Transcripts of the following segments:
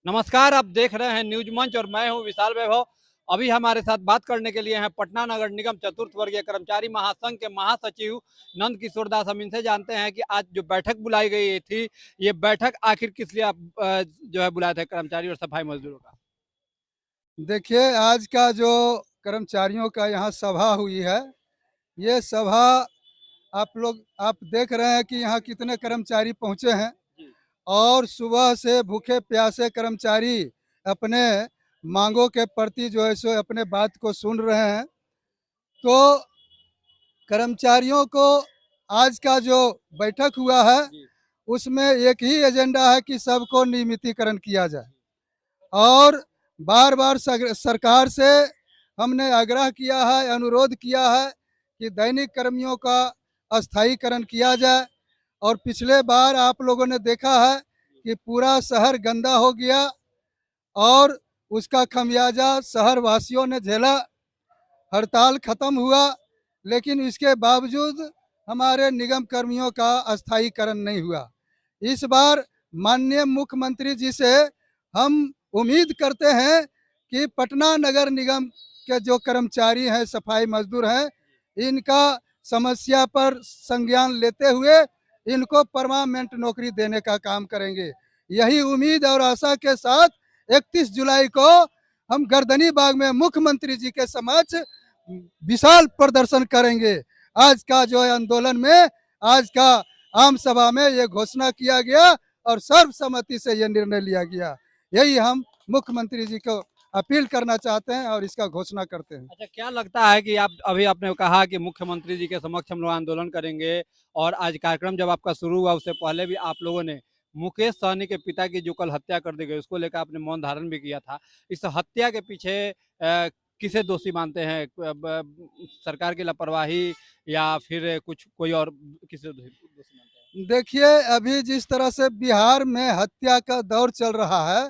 नमस्कार, आप देख रहे हैं न्यूज मंच और मैं हूं विशाल वैभव। अभी हमारे साथ बात करने के लिए हैं पटना नगर निगम चतुर्थ वर्गीय कर्मचारी महासंघ के महासचिव नंद किशोर दास। हम इनसे जानते हैं कि आज जो बैठक बुलाई गई थी, ये बैठक आखिर किस लिए आप जो है बुलाए थे कर्मचारी और सफाई मजदूरों का। देखिए, आज का जो कर्मचारियों का यहाँ सभा हुई है, ये सभा आप देख रहे हैं कि यहाँ कितने कर्मचारी पहुँचे हैं जी। और सुबह से भूखे प्यासे कर्मचारी अपने मांगों के प्रति जो है सो अपने बात को सुन रहे हैं। तो कर्मचारियों को आज का जो बैठक हुआ है, जी। उसमें एक ही एजेंडा है कि सबको नियमितीकरण किया जाए और बार-बार सरकार से हमने आग्रह किया है, अनुरोध किया है कि दैनिक कर्मियों का अस्थायीकरण किया जाए। और पिछले बार आप लोगों ने देखा है कि पूरा शहर गंदा हो गया और उसका खमियाजा शहर वासियों ने झेला। हड़ताल खत्म हुआ, लेकिन इसके बावजूद हमारे निगम कर्मियों का अस्थायीकरण नहीं हुआ। इस बार माननीय मुख्यमंत्री जी से हम उम्मीद करते हैं कि पटना नगर निगम के जो कर्मचारी हैं, सफाई मजदूर हैं, इनका समस्या पर संज्ञान लेते हुए इनको परमानेंट नौकरी देने का काम करेंगे। यही उम्मीद और आशा के साथ 31 जुलाई को हम गर्दनी बाग में मुख्यमंत्री जी के समक्ष विशाल प्रदर्शन करेंगे। आज का जो है आंदोलन में, आज का आम सभा में ये घोषणा किया गया और सर्वसम्मति से ये निर्णय लिया गया। यही हम मुख्यमंत्री जी को अपील करना चाहते हैं और इसका घोषणा करते हैं। अच्छा, क्या लगता है कि आपने कहा कि मुख्यमंत्री जी के समक्ष हम लोग आंदोलन करेंगे, और आज कार्यक्रम जब आपका शुरू हुआ उससे पहले भी आप लोगों ने मुकेश सहनी के पिता की जो कल हत्या कर दी गई उसको लेकर आपने मौन धारण भी किया था। इस हत्या के पीछे किसे दोषी मानते हैं? सरकार की लापरवाही या फिर कुछ कोई और किसे दोषी मानते हैं? देखिए, अभी जिस तरह से बिहार में हत्या का दौर चल रहा है,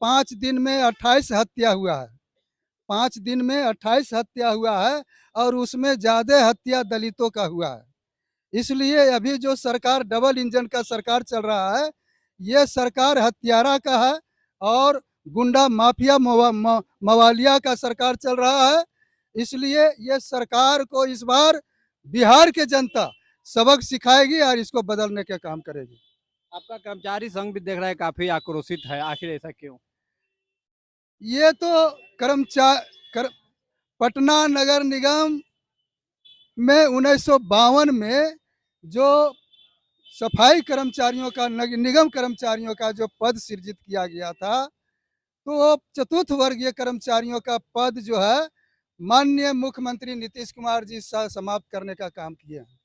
5 दिन में 28 हत्या हुआ है। 5 दिन में 28 हत्या हुआ है और उसमें ज़्यादा हत्या दलितों का हुआ है। इसलिए अभी जो सरकार डबल इंजन का सरकार चल रहा है, ये सरकार हत्यारा का है और गुंडा माफिया मवालिया का सरकार चल रहा है। इसलिए ये सरकार को इस बार बिहार की जनता सबक सिखाएगी और इसको बदलने के काम करेगी। आपका कर्मचारी संघ भी देख रहा है काफी आक्रोशित है, आखिर ऐसा क्यों? ये तो कर्मचार कर, पटना नगर निगम में 1952 में जो सफाई कर्मचारियों का निगम कर्मचारियों का जो पद सृजित किया गया था, तो वो चतुर्थ वर्गीय कर्मचारियों का पद जो है माननीय मुख्यमंत्री नीतीश कुमार जी समाप्त करने का काम किए हैं।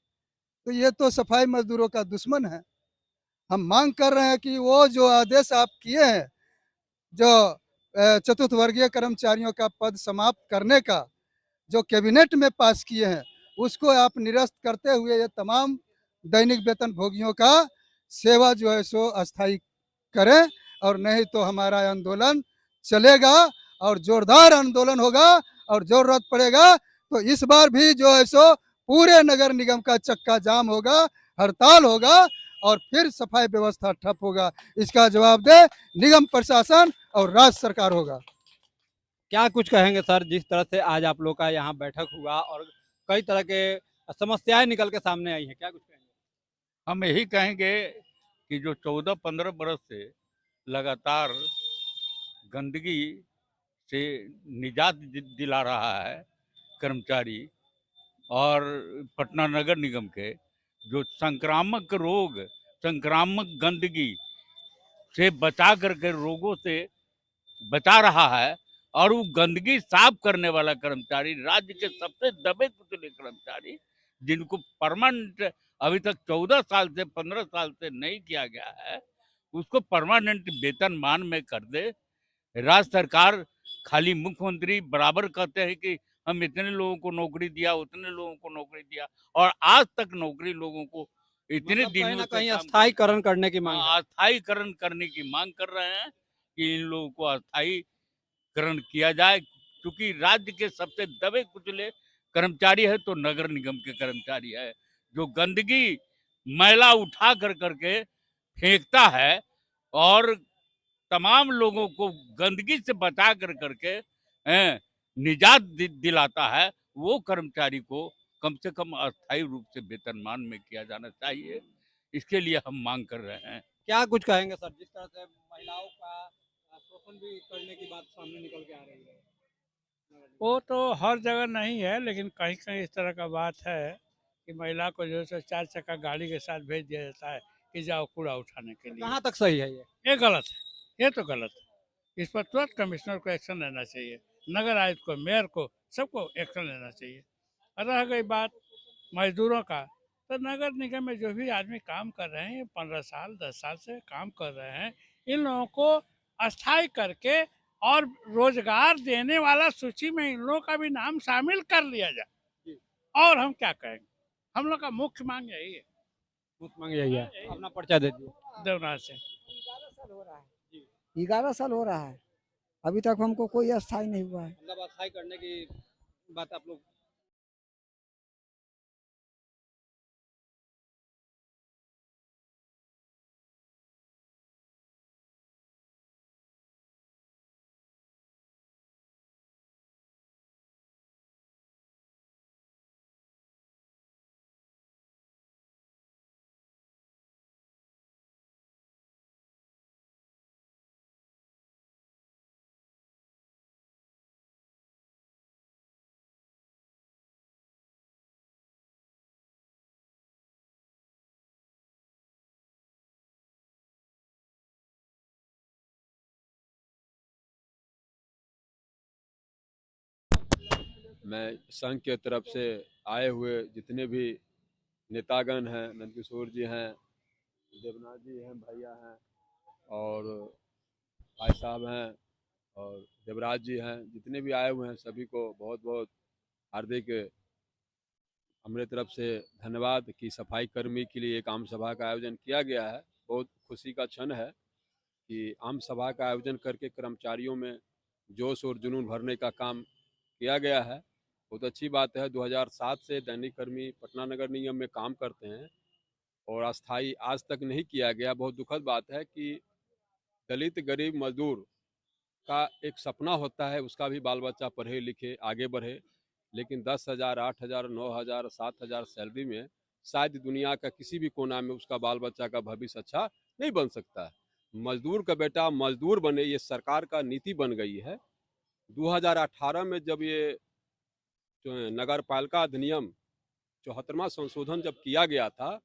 तो ये तो सफाई मजदूरों का दुश्मन है। हम मांग कर रहे हैं कि वो जो आदेश आप किए हैं, जो चतुर्थ वर्गीय कर्मचारियों का पद समाप्त करने का जो कैबिनेट में पास किए हैं, उसको आप निरस्त करते हुए ये तमाम दैनिक वेतन भोगियों का सेवा जो है सो अस्थायी करें, और नहीं तो हमारा आंदोलन चलेगा और जोरदार आंदोलन होगा। और जरूरत पड़ेगा तो इस बार भी जो है सो पूरे नगर निगम का चक्का जाम होगा, हड़ताल होगा और फिर सफाई व्यवस्था ठप होगा। इसका जवाब दे निगम प्रशासन और राज्य सरकार होगा। क्या कुछ कहेंगे सर, जिस तरह से आज आप लोग का यहाँ बैठक हुआ और कई तरह के समस्याएं निकल के सामने आई हैं, क्या कुछ कहेंगे? हम यही कहेंगे कि जो 14-15 बरस से लगातार गंदगी से निजात दिला रहा है कर्मचारी और पटना नगर निगम के जो संक्रामक रोग, संक्रामक गंदगी से बचा करके रोगों से बचा रहा है, और वो गंदगी साफ करने वाला कर्मचारी, राज्य के सबसे दबे कुचले कर्मचारी, जिनको परमानेंट अभी तक 14 साल से 15 साल से नहीं किया गया है, उसको परमानेंट वेतनमान में कर दे। राज्य सरकार, खाली मुख्यमंत्री बराबर कहते हैं कि हम इतने लोगों को नौकरी दिया, उतने लोगों को नौकरी दिया, और आज तक नौकरी लोगों को इतने मतलब कहीं दिनों ना से कहीं काम कर, अस्थायीकरण करने की मांग है। अस्थायीकरण करने की मांग कर रहे हैं कि इन लोगों को अस्थायीकरण किया जाए, क्योंकि राज्य के सबसे दबे कुचले कर्मचारी है तो नगर निगम के कर्मचारी है, जो गंदगी मैला उठा कर करके फेंकता है और तमाम लोगों को गंदगी से बचा करके निजात दिलाता है, वो कर्मचारी को कम से कम अस्थायी रूप से वेतनमान में किया जाना चाहिए। इसके लिए हम मांग कर रहे हैं। क्या कुछ कहेंगे सर, जिस तरह से महिलाओं का शोषण भी करने की बात सामने निकल के आ रही है? वो तो हर जगह नहीं है, लेकिन कहीं कहीं इस तरह का बात है कि महिला को जो है सो 4 चक्का गाड़ी के साथ भेज दिया जाता है कि जाओ कूड़ा उठाने के लिए। कहाँ तक सही है ये गलत है, ये तो गलत है। इस पर तुरंत कमिश्नर को एक्शन लेना चाहिए, नगर आयुक्त को, मेयर को, सबको एक्शन लेना चाहिए। और रह गई बात मजदूरों का, तो नगर निगम में जो भी आदमी काम कर रहे हैं, 15 साल 10 साल से काम कर रहे हैं, इन लोगों को अस्थायी करके और रोजगार देने वाला सूची में इन लोगों का भी नाम शामिल कर लिया जाए। और हम क्या कहेंगे, हम लोग का मुख्य मांग यही है। मुख्य मांग यही है। अपना पर्चा दे दिए। देवनाथ से 11 साल हो रहा है, अभी तक हमको कोई अस्थाई नहीं हुआ है। मतलब अस्थायी करने की बात आप लोग मैं संघ के तरफ से आए हुए जितने भी नेतागण हैं, नंदकिशोर जी हैं, देवनाथ जी हैं, भैया हैं, और भाई साहब हैं, और देवराज जी हैं, जितने भी आए हुए हैं सभी को बहुत बहुत हार्दिक हमारे तरफ से धन्यवाद कि सफाई कर्मी के लिए एक आम सभा का आयोजन किया गया है। बहुत खुशी का क्षण है कि आम सभा का आयोजन करके कर्मचारियों में जोश और जुनून भरने का काम किया गया है। बहुत अच्छी बात है। 2007 से दैनिक कर्मी पटना नगर निगम में काम करते हैं और अस्थाई आज तक नहीं किया गया। बहुत दुखद बात है कि दलित गरीब मजदूर का एक सपना होता है, उसका भी बाल बच्चा पढ़े लिखे आगे बढ़े, लेकिन 10,000, 8,000, 9,000, 7,000 सैलरी में शायद दुनिया का किसी भी कोना में उसका बाल बच्चा का भविष्य अच्छा नहीं बन सकता है। मजदूर का बेटा मजदूर बने, ये सरकार का नीति बन गई है। 2018 में जब ये नगर पालिका अधिनियम 74वां संशोधन जब किया गया था,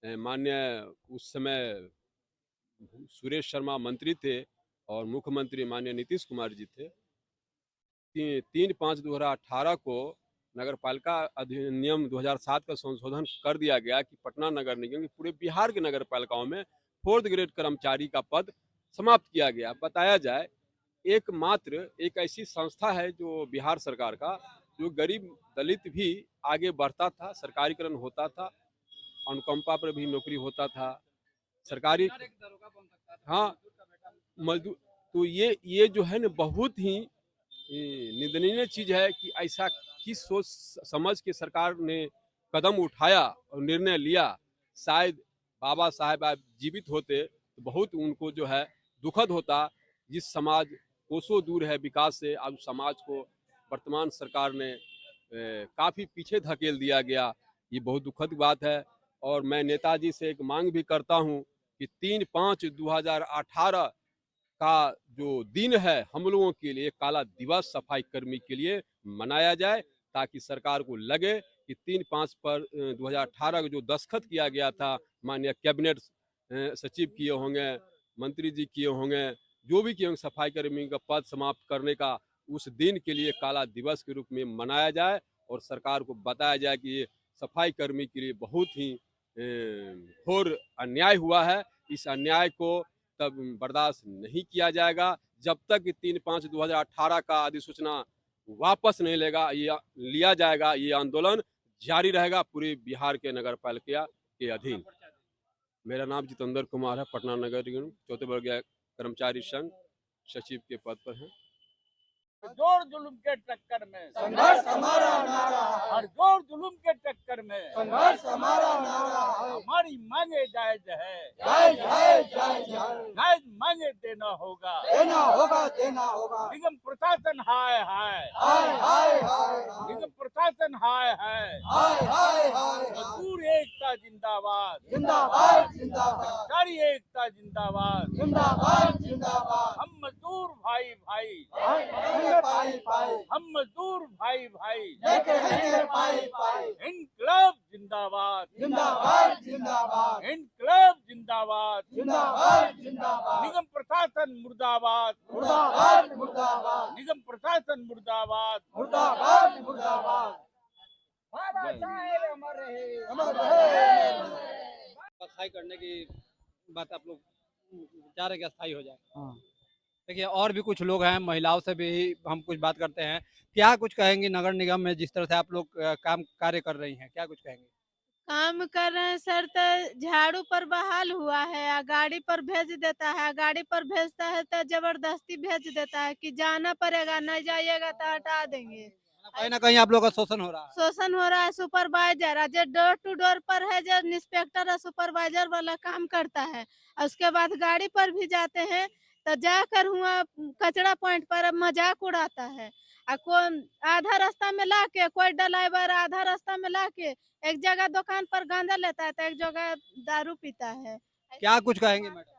माननीय उस समय सुरेश शर्मा मंत्री थे और मुख्यमंत्री माननीय नीतीश कुमार जी थे। 3/5/2018 को नगर पालिका अधिनियम 2007 का संशोधन कर दिया गया कि पटना नगर निगम की पूरे बिहार के नगर पालिकाओं में 4th ग्रेड कर्मचारी का पद समाप्त किया गया। बताया जाए, एकमात्र एक ऐसी संस्था है जो बिहार सरकार का, जो गरीब दलित भी आगे बढ़ता था, सरकारीकरण होता था, अनुकंपा पर भी नौकरी होता था, सरकारी, हाँ, मजदूर। तो ये जो है ना, बहुत ही निंदनीय चीज है कि ऐसा किस सोच समझ के सरकार ने कदम उठाया और निर्णय लिया। शायद बाबा साहेब आज जीवित होते तो बहुत उनको जो है दुखद होता। जिस समाज कोसों दूर है विकास से, आज समाज को वर्तमान सरकार ने काफ़ी पीछे धकेल दिया गया। ये बहुत दुखद बात है। और मैं नेताजी से एक मांग भी करता हूँ कि 3/5/2018 का जो दिन है हम लोगों के लिए काला दिवस सफाई कर्मी के लिए मनाया जाए, ताकि सरकार को लगे कि 3/5/2018 को जो दस्तखत किया गया था, माननीय कैबिनेट सचिव किए होंगे, मंत्री जी किए होंगे, जो भी किए होंगे, सफाई कर्मी का पद समाप्त करने का, उस दिन के लिए काला दिवस के रूप में मनाया जाए और सरकार को बताया जाए कि ये सफाई कर्मी के लिए बहुत ही घोर अन्याय हुआ है। इस अन्याय को तब बर्दाश्त नहीं किया जाएगा जब तक 3/5/2018 का अधिसूचना वापस नहीं लिया जाएगा। ये आंदोलन जारी रहेगा पूरे बिहार के नगर पालिका के अधीन। मेरा नाम जितेंद्र कुमार है, पटना नगर निगम 4थे वर्गीय कर्मचारी संघ सचिव के पद पर है। जोर जुल्म के टक्कर में संघर्ष हमारा नारा है, हर जोर जुल्म के टक्कर में संघर्ष हमारा नारा है, हमारी मांगे जायज है, जय जय जय जय, जायज मांगे देना होगा, देना होगा, देना होगा। निगम प्रशासन हाय हाय, हाय हाय हाय निगम प्रशासन हाय हाय, हाय हाय हाय मजदूर एकता जिंदाबाद, जिंदाबाद जिंदाबाद कर्मचारी एकता जिंदाबाद, जिंदाबाद जिंदाबाद। हम मजदूर भाई भाई, रहेंगे पाई पाई, हम मजदूर भाई भाई, लेके रहेंगे पाई पाई। इनकलाब जिंदाबाद, जिंदाबाद जिंदाबाद इनकलाब जिंदाबाद, जिंदाबाद जिंदाबाद। निगम प्रशासन मुर्दाबाद, मुर्दाबाद मुर्दाबाद निगम प्रशासन मुर्दाबाद, मुर्दाबाद मुर्दाबाद। अमर रहे। अस्थायी करने की बात आप लोग चाह रहे हैं कि अस्थायी हो जाए। हाँ। देखिए और भी कुछ लोग हैं, महिलाओं से भी हम कुछ बात करते हैं। क्या कुछ कहेंगी नगर निगम में जिस तरह से आप लोग काम कार्य कर रही हैं, क्या कुछ कहेंगे? काम कर रहे हैं सर, तो झाड़ू पर बहाल हुआ है, आ गाड़ी पर भेज देता है, गाड़ी पर भेजता है तो जबरदस्ती भेज देता है कि जाना पड़ेगा, नहीं जाइएगा तो हटा देंगे। कहीं ना कहीं आप लोगों का शोषण हो रहा है। शोषण हो रहा है। सुपरवाइजर जो डोर टू डोर पर है, जो इंस्पेक्टर और सुपरवाइजर वाला काम करता है, और उसके बाद गाड़ी पर भी जाते हैं तो जाकर हुआ कचरा पॉइंट पर मजाक उड़ाता है। कौन आधा रास्ता में लाके, कोई ड्राइवर आधा रास्ता में लाके एक जगह दुकान पर गांजा लेता है तो एक जगह दारू पीता है। क्या कुछ कहेंगे मैडम?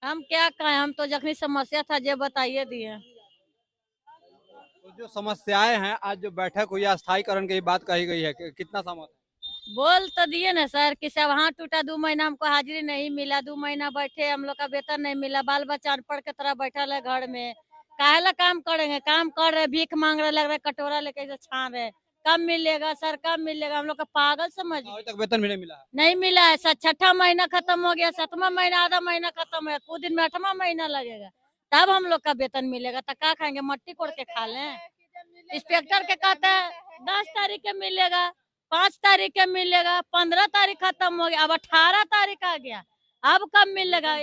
हम क्या कहें, हम तो जखनी समस्या था जे बताइए दिए। तो जो समस्याएं हैं, आज जो बैठक हुई है अस्थायीकरण की बात कही गई है, कितना सहमत है? बोल तो दिए ना सर कि सब वहाँ टूटा, 2 महीना हमको हाजिरी नहीं मिला, 2 महीना बैठे, हम लोग का वेतन नहीं मिला, बाल बच्चा अनपढ़ के तरह बैठा है घर में। काहेला काम करेंगे, काम कर रहे, भीख मांग रहे, लग रहा है कटोरा लेके ऐसे छान रहे। कब मिलेगा सर, कब मिलेगा? हम लोग का पागल समझ अभी तक वेतन भी नहीं मिला है। नहीं मिला है सर। 6ठा महीना खत्म हो गया, 7वां महीना आधा महीना खत्म है, कुछ दिन में 8वां महीना लगेगा, तब हम लोग का वेतन मिलेगा। तो क्या खाएंगे, मट्टी कोड़ के खा लें? इंस्पेक्टर के कहता है 10 तारीख के मिलेगा, 5 तारीख के मिलेगा, 15 तारीख खत्म हो गया, अब 18 तारीख आ गया, अब कब मिलेगा?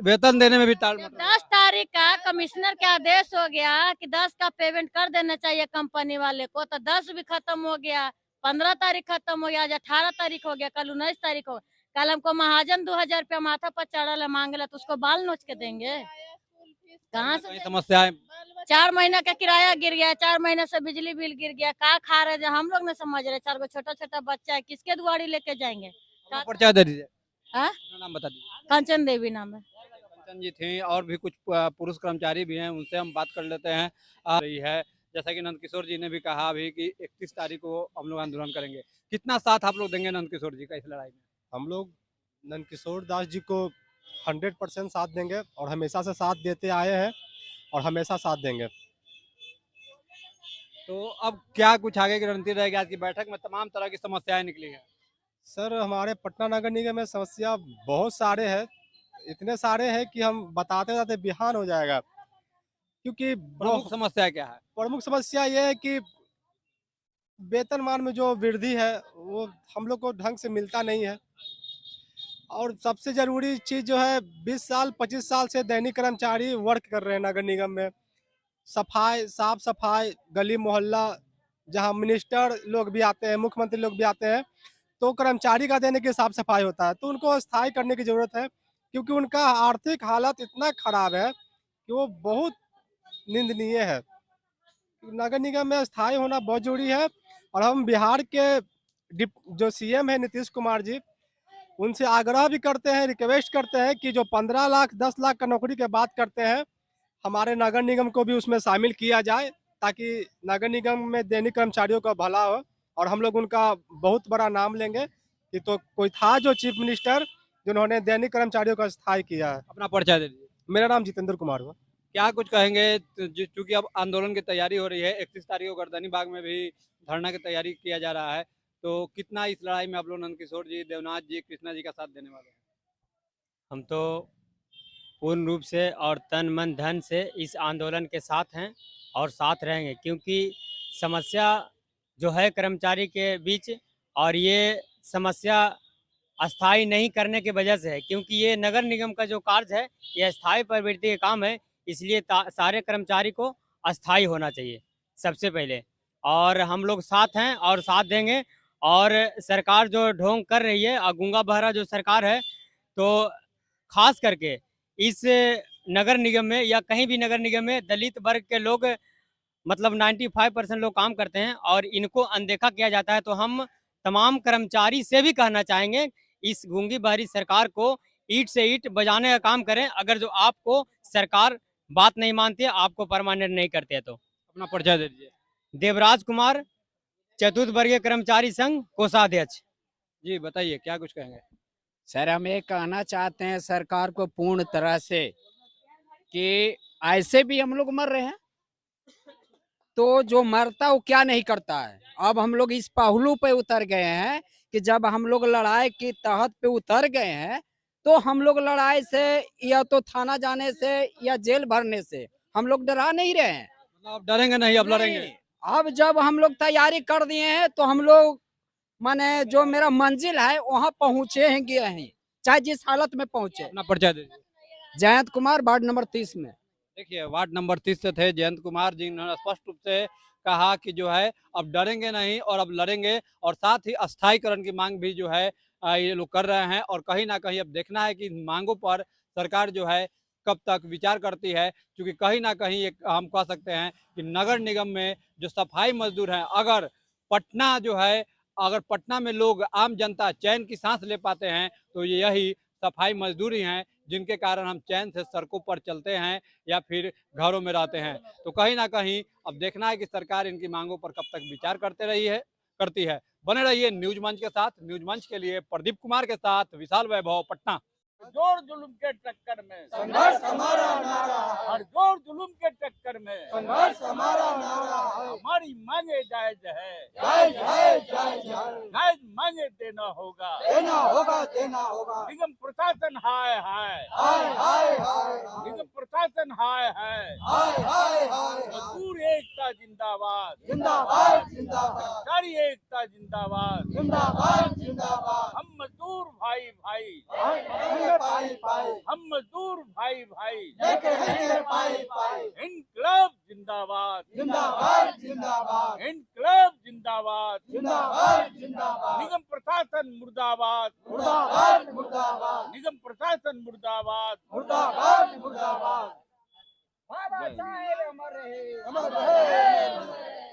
वेतन देने में भी ताल मच रहा है। 10 तारीख का कमिश्नर का आदेश हो गया कि 10 का पेमेंट कर देना चाहिए कंपनी वाले को, तो 10 भी खत्म हो गया, 15 तारीख खत्म हो गया, आज 18 तारीख हो गया, कल 19 तारीख हो गया। कल हमको महाजन 2000 रुपया माथा पर चढ़ा मांगे तो उसको बाल नोच के देंगे? कहाँ से? समस्याएं 4 महीना का किराया गिर गया, 4 महीने से बिजली बिल गिर गया, का खा रहे हैं हम लोग न समझ रहे। 4 गो छोटा छोटा बच्चा है, किसके दुआरी लेके जाएंगे? परिचय दे दीजिए। हाँ? अपना नाम बता दीजिए। कंचन देवी नाम है। कंचन जी थी, और भी कुछ पुरुष कर्मचारी भी हैं, उनसे हम बात कर लेते हैं। आ रही है जैसा कि नंदकिशोर जी ने भी कहा अभी कि 31 तारीख को हम लोग आंदोलन करेंगे। कितना साथ आप लोग देंगे नंदकिशोर जी का इस लड़ाई में? हम लोग नंदकिशोर दास जी को 100% साथ देंगे और हमेशा से साथ देते आए हैं और हमेशा साथ देंगे। तो अब क्या कुछ आगे की रणनीति रहेगी? आज की बैठक में तमाम तरह की समस्याएं निकली हैं। सर हमारे पटना नगर निगम में समस्या बहुत सारे हैं, इतने सारे हैं कि हम बताते बताते बिहान हो जाएगा। क्योंकि प्रमुख समस्या क्या है? प्रमुख समस्या ये है कि वेतनमान में जो वृद्धि है वो हम लोग को ढंग से मिलता नहीं है, और सबसे जरूरी चीज जो है 20 साल 25 साल से दैनिक कर्मचारी वर्क कर रहे हैं नगर निगम में। सफाई, साफ सफाई, गली मोहल्ला, जहां मिनिस्टर लोग भी आते हैं, मुख्यमंत्री लोग भी आते हैं, तो कर्मचारी का देने की साफ सफाई होता है। तो उनको स्थायी करने की जरूरत है, क्योंकि उनका आर्थिक हालत इतना खराब है कि वो बहुत निंदनीय है। नगर निगम में स्थायी होना बहुत जरूरी है। और हम बिहार के जो सीएम है नीतीश कुमार जी, उनसे आग्रह भी करते हैं, रिक्वेस्ट करते हैं कि जो 15 लाख 10 लाख का नौकरी की बात करते हैं, हमारे नगर निगम को भी उसमें शामिल किया जाए, ताकि नगर निगम में दैनिक कर्मचारियों का भला हो। और हम लोग उनका बहुत बड़ा नाम लेंगे कि तो कोई था जो चीफ मिनिस्टर जिन्होंने दैनिक कर्मचारियों का स्थायी किया है। अपना परिचय दे दीजिए। मेरा नाम जितेंद्र कुमार हुआ। क्या कुछ कहेंगे? चूंकि अब आंदोलन की तैयारी हो रही है, 31 तारीख को गर्दनी बाग में भी धरना की तैयारी किया जा रहा है, तो कितना इस लड़ाई में आप लोग नंदकिशोर जी, देवनाथ जी, कृष्णा जी का साथ देने वाले हैं? हम तो पूर्ण रूप से और तन मन धन से इस आंदोलन के साथ हैं और साथ रहेंगे, क्योंकि समस्या जो है कर्मचारी के बीच, और ये समस्या अस्थाई नहीं करने की वजह से है, क्योंकि ये नगर निगम का जो कार्य है ये अस्थाई प्रवृत्ति का काम है, इसलिए सारे कर्मचारी को अस्थाई होना चाहिए सबसे पहले। और हम लोग साथ हैं और साथ देंगे। और सरकार जो ढोंग कर रही है और गूंगा बहरा जो सरकार है, तो खास करके इस नगर निगम में या कहीं भी नगर निगम में दलित वर्ग के लोग मतलब 95% लोग काम करते हैं और इनको अनदेखा किया जाता है। तो हम तमाम कर्मचारी से भी कहना चाहेंगे, इस गूंगी बहरी सरकार को ईंट से ईंट बजाने का काम करें। अगर जो आपको सरकार बात नहीं मानती है, आपको परमानेंट नहीं करते हैं तो। अपना परिचय दे दीजिए। देवराज कुमार, चतुर्थ वर्गीय कर्मचारी संघ कोषाध्यक्ष। जी बताइए क्या कुछ कहेंगे। सर हम ये कहना चाहते हैं सरकार को पूर्ण तरह से कि ऐसे भी हम लोग मर रहे हैं, तो जो मरता वो क्या नहीं करता है। अब हम लोग इस पहलू पे उतर गए हैं कि जब हम लोग लड़ाई के तहत पे उतर गए हैं, तो हम लोग लड़ाई से या तो थाना जाने से या जेल भरने से हम लोग डरा नहीं रहे हैं। मतलब आप डरेंगे नहीं, अब लड़ेंगे। नहीं, अब जब हम लोग तैयारी कर दिए हैं तो हम लोग माने जो मेरा मंजिल है वहाँ पहुँचेंगे हैं, चाहे जिस हालत में पहुँचे। अपना परिचय दे दीजिए। जयंत कुमार, वार्ड नंबर 30 में। देखिए वार्ड नंबर 30 से थे जयंत कुमार, जिन्होंने स्पष्ट रूप से कहा कि जो है अब डरेंगे नहीं और अब लड़ेंगे, और साथ ही अस्थायीकरण की मांग भी जो है ये लोग कर रहे हैं। और कहीं ना कहीं अब देखना है कि इन मांगों पर सरकार जो है कब तक विचार करती है, क्योंकि कहीं ना कहीं एक हम कह सकते हैं कि नगर निगम में जो सफाई मजदूर हैं, अगर पटना जो है, अगर पटना में लोग आम जनता चैन की सांस ले पाते हैं तो ये यही सफाई मजदूरी हैं, जिनके कारण हम चैन से सड़कों पर चलते हैं या फिर घरों में रहते हैं। तो कहीं ना कहीं अब देखना है कि सरकार इनकी मांगों पर कब तक विचार करती है। बने रहिए न्यूज मंच के साथ। न्यूज मंच के लिए प्रदीप कुमार के साथ विशाल वैभव, पटना। जोर जुल्म के टक्कर में संघर्ष हमारा नारा है, हर जोर जुल्म के टक्कर में संघर्ष हमारा नारा है, हमारी मांगे जायज है, जय जय जय जय, जायज मांगे देना होगा, देना होगा देना होगा, निगम प्रशासन हाय हाय, हाय हाय हाय, निगम प्रशासन हाय हाय, हाय हाय हाय, मजदूर एकता जिंदाबाद, जिंदाबाद जिंदाबाद, कर्मचारी एकता जिंदाबाद, जिंदाबाद जिंदाबाद, हम मजदूर भाई भाई, पाई पाई, हम मजदूर भाई भाई, लेके रहेंगे पाई पाई, इनकलाब जिंदाबाद, जिंदाबाद जिंदाबाद, इनकलाब जिंदाबाद, जिंदाबाद जिंदाबाद, निगम प्रशासन मुर्दाबाद, मुर्दाबाद मुर्दाबाद, निगम प्रशासन मुर्दाबाद, मुर्दाबाद मुर्दाबाद। बाबा साहेब अमर रहे। अमर रहे।